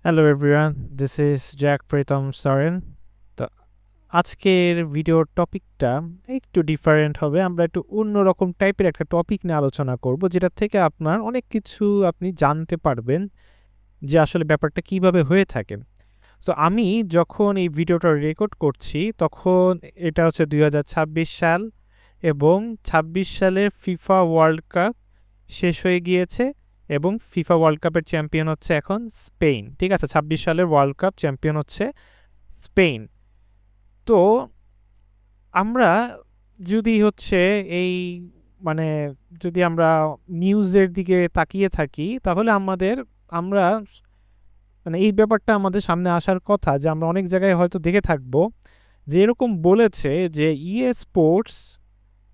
Hello everyone, this is Jack Pritam Soren. তো আজকের ভিডিওর টপিকটা একটু ডিফারেন্ট হবে। আমরা একটু অন্যরকম টাইপের একটা টপিক নিয়ে আলোচনা করব, যেটা থেকে আপনার অনেক কিছু আপনি জানতে পারবেন যে আসলে ব্যাপারটা কিভাবে হয়ে থাকে। তো আমি যখন এই ভিডিওটা রেকর্ড করছি তখন এটা হচ্ছে 2026 সাল, এবং 26 সালের ফিফা ওয়ার্ল্ড কাপ শেষ হয়ে গিয়েছে এবং ফিফা ওয়ার্ল্ড কাপের চ্যাম্পিয়ন হচ্ছে এখন স্পেন। ঠিক আছে, 26 সালের ওয়ার্ল্ড কাপ চ্যাম্পিয়ন হচ্ছে স্পেন। তো আমরা যদি হচ্ছে এই মানে যদি আমরা নিউজের দিকে তাকিয়ে থাকি, তাহলে আমরা এই ব্যাপারটা আমাদের সামনে আসার কথা যে আমরা অনেক জায়গায় হয়তো দেখে থাকবো যে এরকম বলেছে যে ইএ স্পোর্টস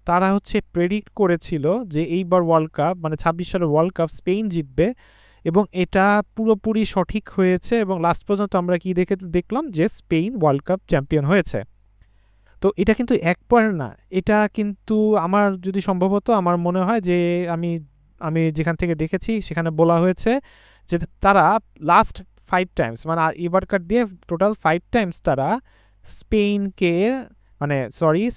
তারা হচ্ছে প্রেডিক্ট করেছিল যে এইবার ওয়ার্ল্ড কাপ 26 সালের ওয়ার্ল্ড কাপ স্পেন জিতবে, এবং এটা পুরোপুরি সঠিক হয়েছে। এবং লাস্ট পর্যন্ত আমরা কি দেখলাম যে স্পেন ওয়ার্ল্ড কাপ চ্যাম্পিয়ন হয়েছে। তো এটা কিন্তু একবার না, এটা কিন্তু যদি সম্ভবত আমার মনে হয় যে আমি আমি যেখান থেকে দেখেছি সেখানে বলা হয়েছে যে তারা লাস্ট 5 টাইমস, এবারকার দিয়ে টোটাল 5 টাইমস তারা স্পেনকে,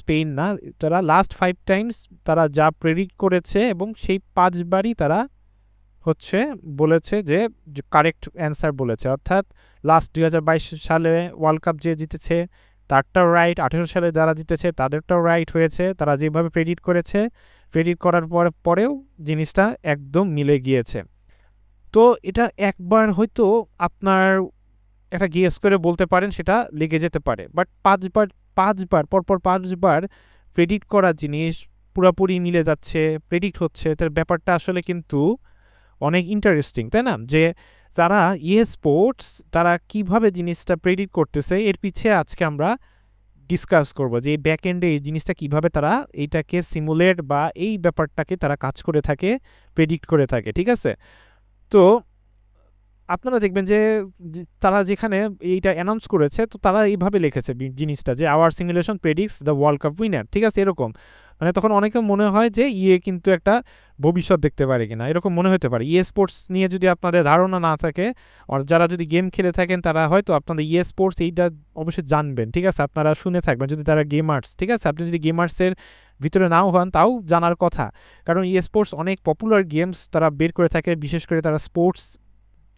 স্পেন না, তারা লাস্ট 5 টাইমস তারা যা প্রেডিক্ট করেছে এবং সেই 5বারই তারা হচ্ছে বলেছে যে কারেক্ট অ্যান্সার বলেছে। অর্থাৎ লাস্ট 2022 সালে ওয়ার্ল্ড কাপ যে জিতেছে তারটাও রাইট, 18 সালে যারা জিতেছে তাদেরটাও রাইট হয়েছে। তারা যেভাবে প্রেডিক্ট করার পরেও জিনিসটা একদম মিলে গিয়েছে। তো এটা একবার হয়তো আপনার একটা গেস করে বলতে পারেন সেটা লেগে যেতে পারে, বাট পরপর 5বার প্রেডিক্ট করা জিনিস পুরোপুরি মিলে যাচ্ছে, প্রেডিক্ট হচ্ছে, তার ব্যাপারটা আসলে কিন্তু অনেক ইন্টারেস্টিং, তাই না? যে তারা স্পোর্টস তারা কিভাবে জিনিসটা প্রেডিক্ট করতেছে, এর পিছে আজকে আমরা ডিসকাস করব যে এই ব্যাক এন্ডে এই জিনিসটা কিভাবে তারা এইটাকে সিমুলেট বা এই ব্যাপারটাকে তারা কাজ করে থাকে, প্রেডিক্ট করে থাকে। ঠিক আছে, তো আপনারা দেখবেন যে তারা যেখানে এইটা অ্যানাউন্স করেছে, তো তারা এইভাবে লিখেছে জিনিসটা যে our simulation predicts the world cup winner. ঠিক আছে, এরকম তখন অনেকে মনে হয় যে কিন্তু একটা ভবিষ্যৎ দেখতে পারে কিনা, এরকম মনে হতে পারে। স্পোর্টস নিয়ে যদি আপনাদের ধারণা না থাকে, আর যারা যদি গেম খেলে থাকেন তারা হয়তো আপনাদের স্পোর্টস এইটা অবশ্যই জানবেন। ঠিক আছে, আপনারা শুনে থাকবেন যদি তারা গেমার্স। ঠিক আছে, আপনি যদি গেমার্সের ভিতরে নাও হন তাও জানার কথা, কারণ স্পোর্টস অনেক পপুলার গেমস তারা বের করে থাকে। বিশেষ করে তারা স্পোর্টস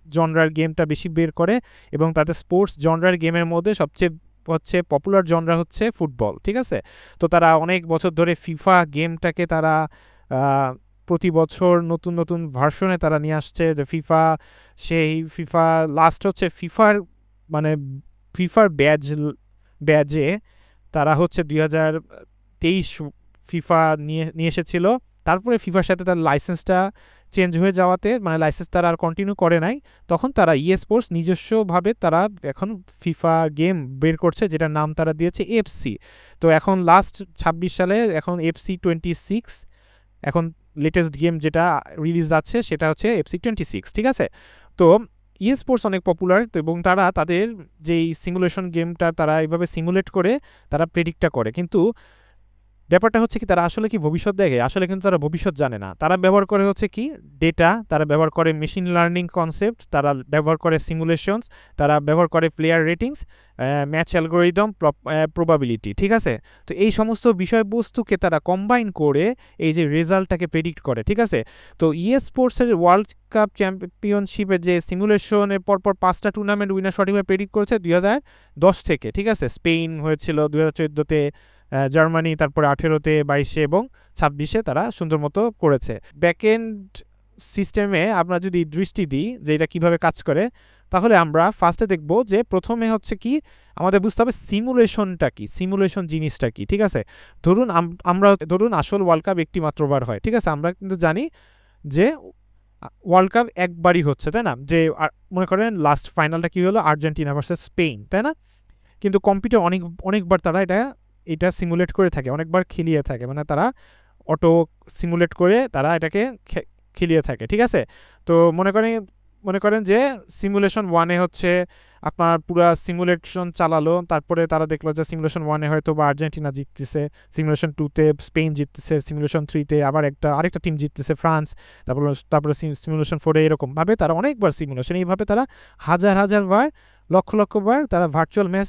জনরার গেমটা বেশি বের করে, এবং তাদের স্পোর্টস জনরার গেমের মধ্যে সবচেয়ে পপুলার জনরা হচ্ছে ফুটবল। ঠিক আছে, তো তারা অনেক বছর ধরে ফিফা গেমটাকে তারা প্রতি বছর নতুন নতুন ভার্সনে তারা নিয়ে আসছে। যে ফিফা লাস্ট হচ্ছে মানে ফিফার ব্যাজে তারা হচ্ছে 2023 ফিফা নিয়ে এসেছিল। তারপরে ফিফার সাথে তার লাইসেন্সটা চেঞ্জ হয়ে যাওয়াতে, লাইসেন্স তারা আর কন্টিনিউ করে নাই, তখন তারা স্পোর্টস নিজস্বভাবে তারা এখন ফিফা গেম বের করছে, যেটার নাম তারা দিয়েছে এফসি। তো এখন লাস্ট 26 সালে এখন FC 26 এখন লেটেস্ট গেম যেটা রিলিজ আছে সেটা হচ্ছে FC 26। ঠিক আছে, তো স্পোর্টস অনেক পপুলার, তো এবং তারা তাদের যেই সিমুলেশন গেমটা তারা এইভাবে সিমুলেট করে তারা প্রেডিক্টটা করে। কিন্তু ব্যাপারটা হচ্ছে কি, তারা আসলে কি ভবিষ্যৎ দেখে? আসলে কিন্তু তারা ভবিষ্যৎ জানে না। তারা ব্যবহার করে হচ্ছে কি ডেটা, তারা ব্যবহার করে মেশিন লার্নিং কনসেপ্ট, তারা ব্যবহার করে সিমুলেশনস, তারা ব্যবহার করে player ratings, match algorithm, probability. ঠিক আছে, তো এই সমস্ত বিষয়বস্তুকে তারা কম্বাইন করে এই যে রেজাল্টটাকে প্রেডিক্ট করে। ঠিক আছে, তো স্পোর্টসের ওয়ার্ল্ড কাপ চ্যাম্পিয়নশিপের যে সিমুলেশনের পরপর 5টা টুর্নামেন্ট উইনার সঠিকভাবে প্রেডিক্ট করেছে 2010 থেকে। ঠিক আছে, স্পেন হয়েছিল 2014-তে, জার্মানি, তারপরে 18-তে, 22-এ এবং 26-এ তারা সুন্দর মতো করেছে। ব্যাকএন্ড সিস্টেমে আমরা যদি দৃষ্টি দিই যে এটা কীভাবে কাজ করে, তাহলে আমরা ফার্স্টে দেখব যে প্রথমে হচ্ছে কি আমাদের বুঝতে হবে সিমুলেশনটা কি, সিমুলেশন জিনিসটা কি। ঠিক আছে, ধরুন আসল ওয়ার্ল্ড কাপ একটি মাত্রবার হয়। ঠিক আছে, আমরা কিন্তু জানি যে ওয়ার্ল্ড কাপ একবারই হচ্ছে, তাই না? যে মনে করেন লাস্ট ফাইনালটা কি হলো, আর্জেন্টিনা ভার্সেস স্পেন, তাই না? কিন্তু কম্পিউটার অনেকবার তারা এটা সিমুলেট করে থাকে, অনেকবার খেলিয়ে থাকে, তারা অটো সিমুলেট করে তারা এটাকে খেলিয়ে থাকে। ঠিক আছে, তো মনে করেন যে সিমুলেশন 1-এ হচ্ছে আপনার পুরা সিমুলেশন চালালো, তারপরে তারা দেখলো যে সিমুলেশন 1-এ হয়তো বা আর্জেন্টিনা জিততেছে, সিমুলেশন 2-তে স্পেন জিততেছে, সিমুলেশন 3-তে আবার আরেকটা টিম জিততেছে ফ্রান্স, তারপরে সিমুলেশন 4-এ এরকমভাবে তারা অনেকবার সিমুলেশন, এইভাবে তারা হাজার বার লক্ষ বার তারা ভার্চুয়াল ম্যাচ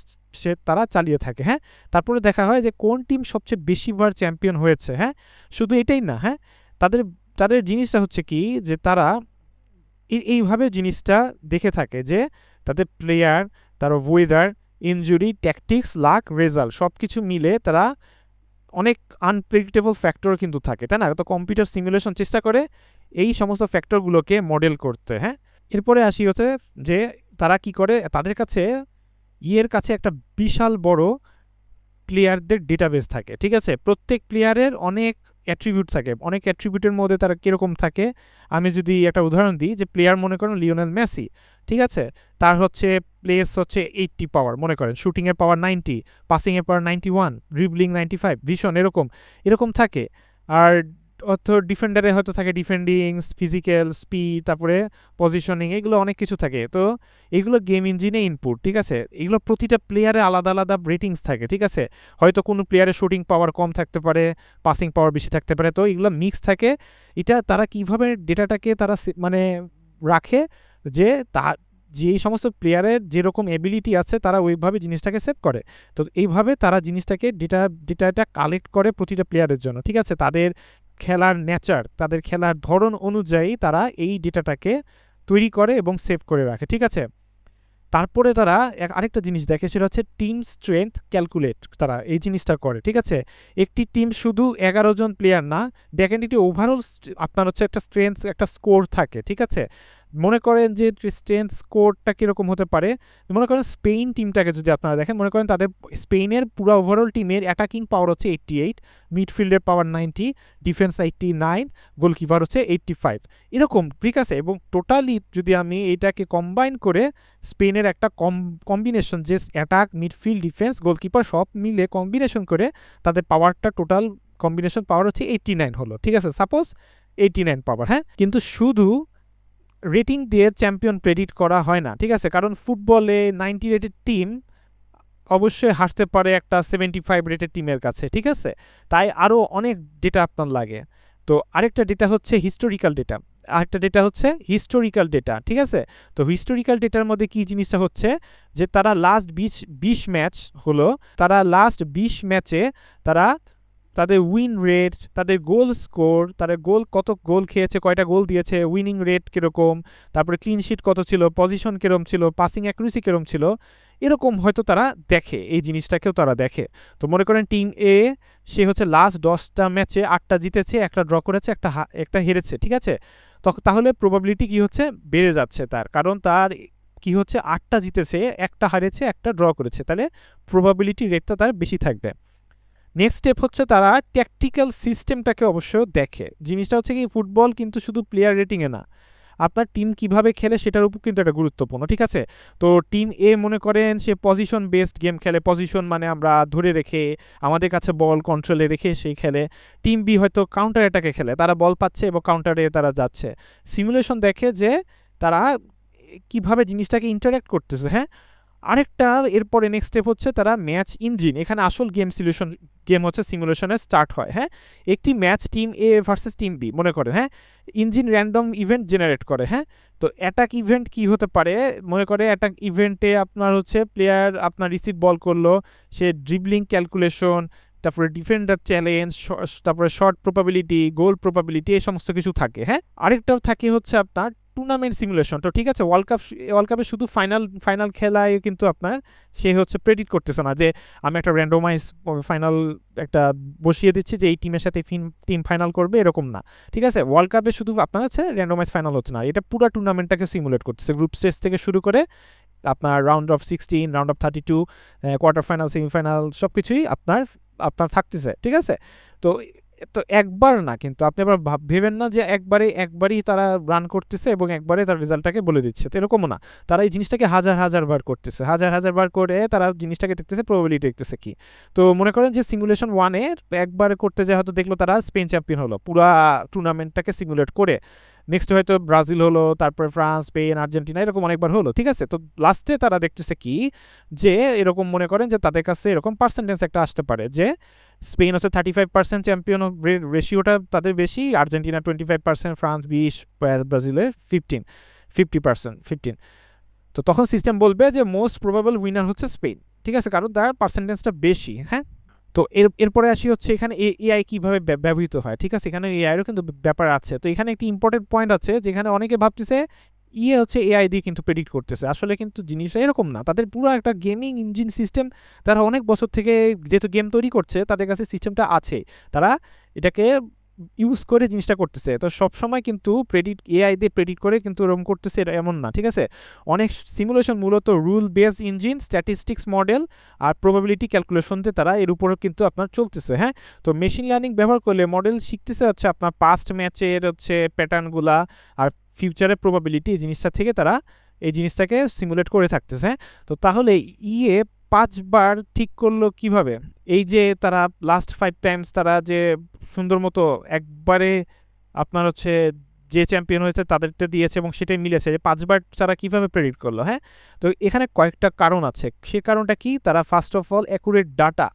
তারা চালিয়ে থাকে। হ্যাঁ, তারপরে দেখা হয় যে কোন টিম সবচেয়ে বেশিবার চ্যাম্পিয়ন হয়েছে। হ্যাঁ, শুধু এটাই না, হ্যাঁ, তাদের তাদের জিনিসটা হচ্ছে কি যে তারা এইভাবে জিনিসটা দেখে থাকে যে তাদের প্লেয়ার, তার weather, injury, tactics, lakh, result সব কিছু মিলে তারা অনেক আনপ্রেডিক্টেবল ফ্যাক্টর কিন্তু থাকে, তাই না? তো কম্পিউটার সিমুলেশন চেষ্টা করে এই সমস্ত ফ্যাক্টরগুলোকে মডেল করতে। হ্যাঁ, এরপরে আসি হচ্ছে যে তারা কি করে, তাদের কাছে একটা বিশাল বড় প্লেয়ারদের ডেটাবেস থাকে। ঠিক আছে, প্রত্যেক প্লেয়ারের অনেক অ্যাট্রিবিউট থাকে, অনেক অ্যাট্রিবিউটের মধ্যে তারা কীরকম থাকে, আমি যদি একটা উদাহরণ দিই যে প্লেয়ার মনে করেন লিওনেল মেসি, ঠিক আছে, তার হচ্ছে প্লেস হচ্ছে 80 পাওয়ার, মনে করেন শুটিংয়ের পাওয়ার 90, পাসিংয়ের পাওয়ার 91, ড্রিবলিং 95, ভিশন এরকম থাকে। আর অর্থ ডিফেন্ডারে হয়তো থাকে ডিফেন্ডিং, ফিজিক্যাল, স্পিড, তারপরে পজিশনিং, এগুলো অনেক কিছু থাকে। তো এগুলো গেম ইঞ্জিনে ইনপুট। ঠিক আছে, এগুলো প্রতিটা প্লেয়ারে আলাদা রেটিংস থাকে। ঠিক আছে, হয়তো কোনো প্লেয়ারের শুটিং পাওয়ার কম থাকতে পারে, পাসিং পাওয়ার বেশি থাকতে পারে, তো এগুলো মিক্স থাকে। এটা তারা কিভাবে ডেটাটাকে তারা মানে রাখে যে যে সমস্ত প্লেয়ারের যেরকম এবিলিটি আছে তারা ওইভাবে জিনিসটাকে সেভ করে। তো এইভাবে তারা জিনিসটাকে ডেটাটা কালেক্ট করে প্রতিটা প্লেয়ারের জন্য। ঠিক আছে, তাদের খেলার নেচার, তাদের খেলার ধরন অনুযায়ী তারা এই ডেটাটাকে তৈরি করে এবং সেভ করে রাখে। ঠিক আছে, তারপরে তারা আরেকটা জিনিস দেখে, সেটা হচ্ছে টিম স্ট্রেংথ ক্যালকুলেট, তারা এই জিনিসটা করে। ঠিক আছে, একটি টিম শুধু 11 জন প্লেয়ার না, দেখেন একটি ওভারঅল আপনার হচ্ছে একটা স্ট্রেংথ, একটা স্কোর থাকে। ঠিক আছে, মনে করেন যে স্ট্রেংথ স্কোরটা কীরকম হতে পারে, মনে করেন স্পেন টিমটাকে যদি আপনারা দেখেন, মনে করেন তাদের স্পেনের পুরো ওভারঅল টিমের অ্যাটাকিং পাওয়ার হচ্ছে 88, মিডফিল্ডের পাওয়ার 90, ডিফেন্স 89, গোলকিপার হচ্ছে 85, এরকম। ঠিক আছে, এবং টোটালি যদি আমি এইটাকে কম্বাইন করে স্পেনের একটা কম্বিনেশন, যে অ্যাটাক, মিডফিল্ড, ডিফেন্স, গোলকিপার সব মিলে কম্বিনেশন করে তাদের পাওয়ারটা, টোটাল কম্বিনেশন পাওয়ার হচ্ছে 89 হলো। ঠিক আছে, সাপোজ 89 পাওয়ার। হ্যাঁ, কিন্তু শুধু রেটিং দিয়ে চ্যাম্পিয়ন প্রেডিক্ট করা হয় না। ঠিক আছে, কারণ ফুটবলে 90 রেটেড টিম অবশ্যই হারতে পারে একটা 75 রেটেড টিমের কাছে। ঠিক আছে, তাই আরও অনেক ডেটা আপনার লাগে। তো আরেকটা ডেটা হচ্ছে হিস্টোরিক্যাল ডেটা, ঠিক আছে। তো হিস্টোরিক্যাল ডেটার মধ্যে কি জিনিসটা হচ্ছে যে তারা লাস্ট 20 ম্যাচ হলো, তারা লাস্ট 20 ম্যাচে তারা তাদের উইন রেট, তাদের গোল স্কোর, তাদের কত গোল খেয়েছে, কয়টা গোল দিয়েছে, উইনিং রেট কীরকম, তারপরে ক্লিন শিট কত ছিল, পজিশন কীরকম ছিল, পাসিং অ্যাকুরেসি কীরকম ছিল, এরকম হয়তো তারা দেখে, এই জিনিসটাকেও তারা দেখে। তো মনে করেন টিম এ, সে হচ্ছে লাস্ট 10টা ম্যাচে 8টা জিতেছে, একটা ড্র করেছে, একটা হেরেছে। ঠিক আছে, তাহলে প্রবাবিলিটি কি হচ্ছে, বেড়ে যাচ্ছে তার, কারণ তার কি হচ্ছে 8টা জিতেছে, একটা হারেছে, একটা ড্র করেছে, তাহলে প্রবাবিলিটি রেটটা তার বেশি থাকবে। নেক্সট স্টেপ হচ্ছে তারা ট্যাকটিক্যাল সিস্টেমটাকে অবশ্য দেখে। জিনিসটা হচ্ছে কি, ফুটবল কিন্তু শুধু প্লেয়ার রেটিংয়ে না, আপনার টিম কিভাবে খেলে সেটার উপর কিন্তু এটা গুরুত্বপূর্ণ। ঠিক আছে, তো টিম এ মনে করেন সে পজিশন বেসড গেম খেলে, পজিশন মানে আমরা ধরে রেখে আমাদের কাছে বল কন্ট্রোলে রেখে সেই খেলে। টিম বি হয়তো কাউন্টার অ্যাটাকে খেলে, তারা বল পাচ্ছে এবং কাউন্টারে তারা যাচ্ছে। সিমুলেশন দেখে যে তারা কিভাবে জিনিসটাকে ইন্টারাক্ট করতেছে। হ্যাঁ, আরেকটা এরপরে নেক্সট স্টেপ হচ্ছে তারা ম্যাচ ইঞ্জিন, এখানে আসল গেম হচ্ছে সিমুলেশনে স্টার্ট হয়। হ্যাঁ, একটি ম্যাচ টিম এ ভার্সেস টিম বি মনে করেন, হ্যাঁ, ইঞ্জিন র্যান্ডম ইভেন্ট জেনারেট করে। হ্যাঁ, তো অ্যাটাক ইভেন্ট কি হতে পারে, মনে করে অ্যাটাক ইভেন্টে আপনার হচ্ছে প্লেয়ার আপনার রিসিভ বল করলো, সে ড্রিবলিং ক্যালকুলেশন, তারপরে ডিফেন্ডার চ্যালেঞ্জ, তারপরে শর্ট প্রবাবিলিটি, গোল প্রবাবিলিটি, এই সমস্ত কিছু থাকে। হ্যাঁ, আরেকটাও থাকে হচ্ছে আপনার টুর্নামেন্ট সিমুলেশন। তো ঠিক আছে, ওয়ার্ল্ড কাপে শুধু ফাইনাল খেলায় কিন্তু আপনার সে হচ্ছে প্রেডিক্ট করতেছে না যে আমি একটা র্যান্ডোমাইজ ফাইনাল একটা বসিয়ে দিচ্ছি যে এই টিমের সাথে টিম ফাইনাল করবে, এরকম না। ঠিক আছে, ওয়ার্ল্ড কাপে শুধু আপনার হচ্ছে র্যান্ডোমাইজ ফাইনাল হচ্ছে না, এটা পুরো টুর্নামেন্টটাকে সিমুলেট করতেছে, গ্রুপ স্টেজ থেকে শুরু করে আপনার round of 16, round of 32, quarter final, semifinal, সব কিছুই আপনার থাকতেছে। ঠিক আছে, তো একবার না, কিন্তু আপনি আবার ভেবেন না যে একবারই তারা রান করতেছে এবং একবারে তার রেজাল্টটাকে বলে দিচ্ছে, তো এরকমও না। তারা এই জিনিসটাকে হাজার বার করতেছে, হাজার বার করে তারা জিনিসটাকে দেখতেছে, প্রবাবিলিটি দেখতেছে কি। তো মনে করেন যে সিমুলেশন 1-এ একবার করতে যায়, হয়তো দেখলো তারা স্পেন চ্যাম্পিয়ন হলো, পুরা টুর্নামেন্টটাকে সিমুলেট করে নেক্সট হয়তো ব্রাজিল হলো, তারপরে ফ্রান্স, স্পেন, আর্জেন্টিনা, এরকম অনেকবার হলো, ঠিক আছে। তো লাস্টে তারা দেখতেছে কি যে এরকম মনে করেন যে তাদের কাছে এরকম পার্সেন্টেজ একটা আসতে পারে যে স্পেন হচ্ছে 35% চ্যাম্পিয়ন রেশিওটা তাদের বেশি, আর্জেন্টিনা 25%, ফ্রান্স 20, ব্রাজিলের 50%। তো তখন সিস্টেম বলবে যে মোস্ট প্রবাবল উইনার হচ্ছে স্পেন, ঠিক আছে, কারণ তার পার্সেন্টেজটা বেশি। হ্যাঁ, তো এরপরে আসি হচ্ছে এখানে এআই কীভাবে ব্যবহৃত হয়, ঠিক আছে, এখানে এআইয়েরও কিন্তু ব্যাপার আছে। তো এখানে একটি ইম্পর্টেন্ট পয়েন্ট আছে যেখানে অনেকে ভাবতেছে হচ্ছে এআই দিয়ে কিন্তু প্রেডিক্ট করতেছে, আসলে কিন্তু জিনিসটা এরকম না। তাদের পুরো একটা গেমিং ইঞ্জিন সিস্টেম, তারা অনেক বছর থেকে যেহেতু গেম তৈরি করছে, তাদের কাছে সিস্টেমটা আছে, তারা এটাকে ইউজ করে জিনিসটা করতেছে। তো সবসময় কিন্তু এআই দিয়ে প্রেডিক্ট করে কিন্তু এরকম করতেছে এমন না, ঠিক আছে। অনেক সিমুলেশন মূলত rule base engine, statistics model আর প্রবাবিলিটি ক্যালকুলেশন দিয়ে তারা এর উপরও কিন্তু আপনার চলতেছে। হ্যাঁ, তো মেশিন লার্নিং ব্যবহার করলে মডেল শিখতেছে হচ্ছে আপনার পাস্ট ম্যাচের হচ্ছে প্যাটার্নগুলা আর ফিউচারের প্রবাবিলিটি, এই জিনিসটা থেকে তারা এই জিনিসটাকে সিমুলেট করে থাকতেছে। তো তাহলে 5বার ঠিক করলো কিভাবে? এই যে তারা লাস্ট 5 টাইমস তারা যে সুন্দর মতো একবারে আপনার হচ্ছে যে চ্যাম্পিয়ন হয়েছে তাদেরটা দিয়েছে এবং সেটাই মিলেছে, যে 5বার তারা কিভাবে প্রেডিক্ট করলো। হ্যাঁ, তো এখানে কয়েকটা কারণ আছে। সে কারণটা কি? তারা first of all accurate data,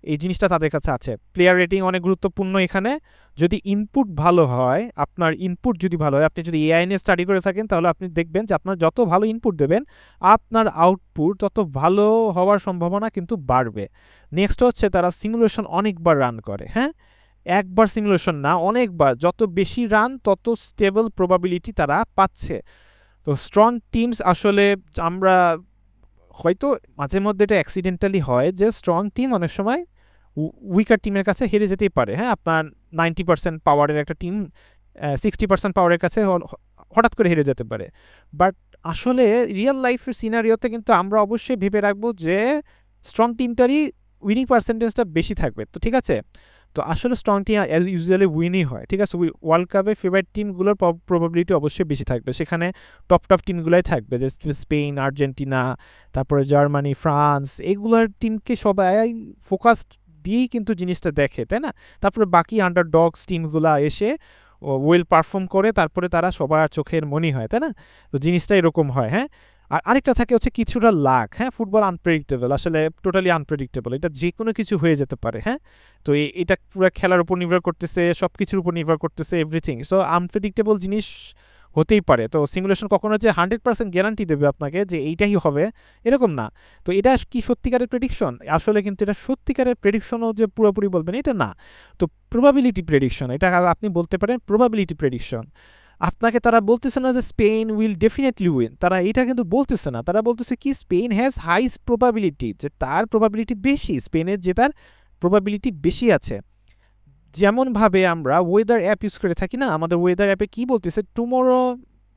এই জিনিসটা তাদের কাছে আছে। প্লেয়ার রেটিং অনেক গুরুত্বপূর্ণ এখানে। যদি ইনপুট ভালো হয়, আপনার ইনপুট যদি ভালো হয়, আপনি যদি এআই নিয়ে স্টাডি করে থাকেন তাহলে আপনি দেখবেন যে আপনার যত ভালো ইনপুট দেবেন আপনার আউটপুট তত ভালো হওয়ার সম্ভাবনা কিন্তু বাড়বে। নেক্সট হচ্ছে তারা সিমুলেশন অনেকবার রান করে। হ্যাঁ, একবার সিমুলেশন না, অনেকবার। যত বেশি রান তত স্টেবল প্রবাবিলিটি তারা পাচ্ছে। তো স্ট্রং টিমস আসলে আমরা হয়তো মাঝে মধ্যে এটা অ্যাক্সিডেন্টালি হয় যে স্ট্রং টিম অনেক সময় উইকার টিমের কাছে হেরে যেতেই পারে। হ্যাঁ, আপনার 90% পাওয়ারের একটা টিম 60% পাওয়ারের কাছে হঠাৎ করে হেরে যেতে পারে। বাট আসলে রিয়েল লাইফের সিনারিওতে কিন্তু আমরা অবশ্যই ভেবে রাখবো যে স্ট্রং টিমটারই উইনিং পার্সেন্টেজটা বেশি থাকবে। তো ঠিক আছে, তো আসলে স্ট্রং টিম ইউজুয়ালি উইনই হয়, ঠিক আছে। ওয়ার্ল্ড কাপে ফেভারিট টিমগুলোর প্রবাবিলিটি অবশ্যই বেশি থাকবে, সেখানে টপ টিমগুলোই থাকবে, যে স্পেন, আর্জেন্টিনা, তারপরে জার্মানি, ফ্রান্স, এগুলোর টিমকে সবাই ফোকাস দিয়েই কিন্তু জিনিসটা দেখে, তাই না। তারপরে বাকি আন্ডারডগস টিমগুলো এসে ওয়েল পারফর্ম করে, তারপরে তারা সবার চোখের মনি হয়, তাই না। তো জিনিসটা এরকম হয়। হ্যাঁ, আর আরেকটা থাকে হচ্ছে কিছুটা লাক। হ্যাঁ, ফুটবল আনপ্রেডিক্টেবল, আসলে টোটালি আনপ্রেডিক্টেবল, এটা যে কোনো কিছু হয়ে যেতে পারে। হ্যাঁ, তো এটা পুরো খেলার উপর নির্ভর করতেছে, সব কিছুর উপর নির্ভর করতেছে, এভরিথিং। সো আনপ্রেডিক্টেবল জিনিস হতেই পারে। তো সিমুলেশন কখনো যে 100% গ্যারান্টি দেবে আপনাকে যে এইটাই হবে, এরকম না। তো এটা কি সত্যিকারের প্রেডিকশন? আসলে কিন্তু এটা সত্যিকারের প্রেডিকশনও যে পুরোপুরি বলবেন এটা না। তো প্রবাবিলিটি প্রেডিকশন, এটা আপনি বলতে পারেন প্রবাবিলিটি প্রেডিকশন। আপনাকে তারা বলতেছে না যে স্পেন উইল ডেফিনেটলি উইন, তারা এটা কিন্তু বলতেছে না। তারা বলতেছে কি স্পেন হ্যাজ হাইস্ট প্রবাবিলিটি, যে তার প্রবাবিলিটি বেশি, স্পেনের যে তার প্রবাবিলিটি বেশি আছে। যেমনভাবে আমরা ওয়েদার অ্যাপ ইউজ করে থাকি না, আমাদের ওয়েদার অ্যাপে কি বলতেছে, টুমোরো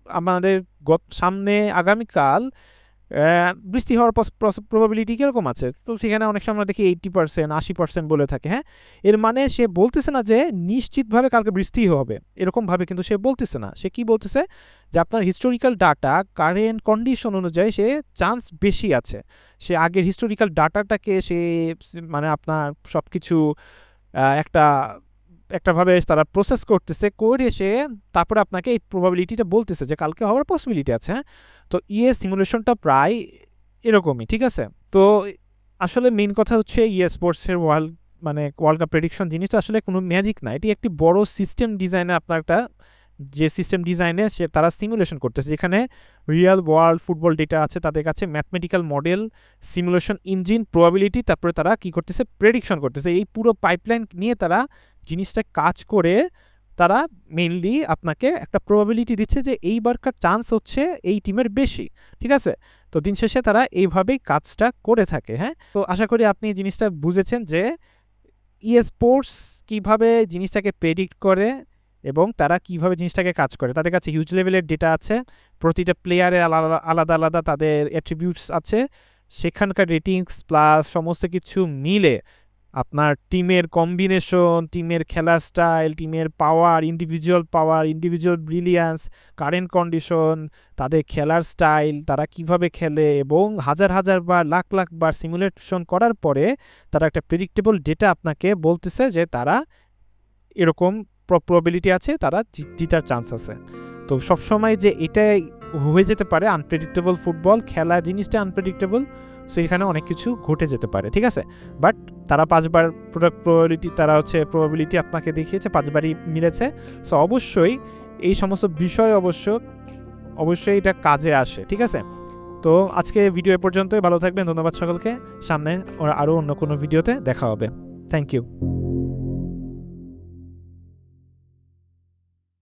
আমাদের সামনে আগামীকাল বৃষ্টি হওয়ার প্রবাবিলিটি কীরকম আছে। তো সেখানে অনেক সময় আমরা দেখি 80%, 80% বলে থাকে। হ্যাঁ, এর মানে সে বলতেছে না যে নিশ্চিতভাবে কালকে বৃষ্টি হবে, এরকমভাবে কিন্তু সে বলতেছে না। সে কি বলতেছে যে আপনার হিস্টোরিক্যাল ডাটা, কারেন্ট কন্ডিশন অনুযায়ী সে চান্স বেশি আছে। সে আগের হিস্টোরিক্যাল ডাটাটাকে সে মানে আপনার সব কিছু একটাভাবে তারা প্রসেস করতেছে, করে সে তারপরে আপনাকে এই প্রবাবিলিটিটা বলতেছে যে কালকে হওয়ার পসিবিলিটি আছে। হ্যাঁ, তো সিমুলেশনটা প্রায় এরকমই, ঠিক আছে। তো আসলে মেইন কথা হচ্ছে স্পোর্টসের ওয়ার্ল্ড কাপ প্রেডিকশন জিনিসটা আসলে কোনো ম্যাজিক না, এটি একটি বড় সিস্টেম ডিজাইনে আপনার একটা যে সিস্টেম ডিজাইনে সে তারা সিমুলেশন করতেছে, যেখানে রিয়েল ওয়ার্ল্ড ফুটবল ডেটা আছে তাদের কাছে, mathematical model, simulation engine, probability, তারপরে তারা কি করতেছে প্রেডিকশন করতেছে। এই পুরো পাইপলাইন নিয়ে তারা জিনিসটা কাজ করে তারা মেইনলি আপনাকে একটা প্রবাবিলিটি দিচ্ছে যে এইবারকার চান্স হচ্ছে এই টিমের বেশি, ঠিক আছে। তো দিন শেষে তারা এইভাবেই কাজটা করে থাকে। হ্যাঁ, তো আশা করি আপনি জিনিসটা বুঝেছেন যে স্পোর্টস কিভাবে জিনিসটাকে প্রেডিক্ট করে এবং তারা কিভাবে জিনিসটাকে কাজ করে। তাদের কাছে হিউজ লেভেলের ডেটা আছে, প্রতিটা প্লেয়ারের আলাদা আলাদা তাদের অ্যাট্রিবিউটস আছে, সেখানকার রেটিংস প্লাস সমস্ত কিছু মিলে আপনার টিমের কম্বিনেশন, টিমের খেলার স্টাইল, টিমের পাওয়ার, ইন্ডিভিজুয়াল ব্রিলিয়ান্স, কারেন্ট কন্ডিশন, তাদের খেলার স্টাইল, তারা কিভাবে খেলে, এবং হাজার বার লাখ বার সিমুলেশন করার পরে তারা একটা প্রেডিক্টেবল ডেটা আপনাকে বলতেছে যে তারা এরকম প্রবাবিলিটি আছে, তারা জিতার চান্স আছে। তো সবসময় যে এটাই হয়ে যেতে পারে, আনপ্রেডিক্টেবল ফুটবল খেলা জিনিসটা আনপ্রেডিক্টেবল, সো এখানে অনেক কিছু ঘটে যেতে পারে, ঠিক আছে। বাট তারা 5বার প্রবাবিলিটি আপনাকে দেখিয়েছে, 5বারই মিলেছে। সো অবশ্যই এই সমস্ত বিষয় অবশ্যই এটা কাজে আসে, ঠিক আছে। তো আজকে ভিডিও এ পর্যন্তই, ভালো থাকবেন, ধন্যবাদ সকলকে। সামনে আরও অন্য কোনো ভিডিওতে দেখা হবে। Thank you.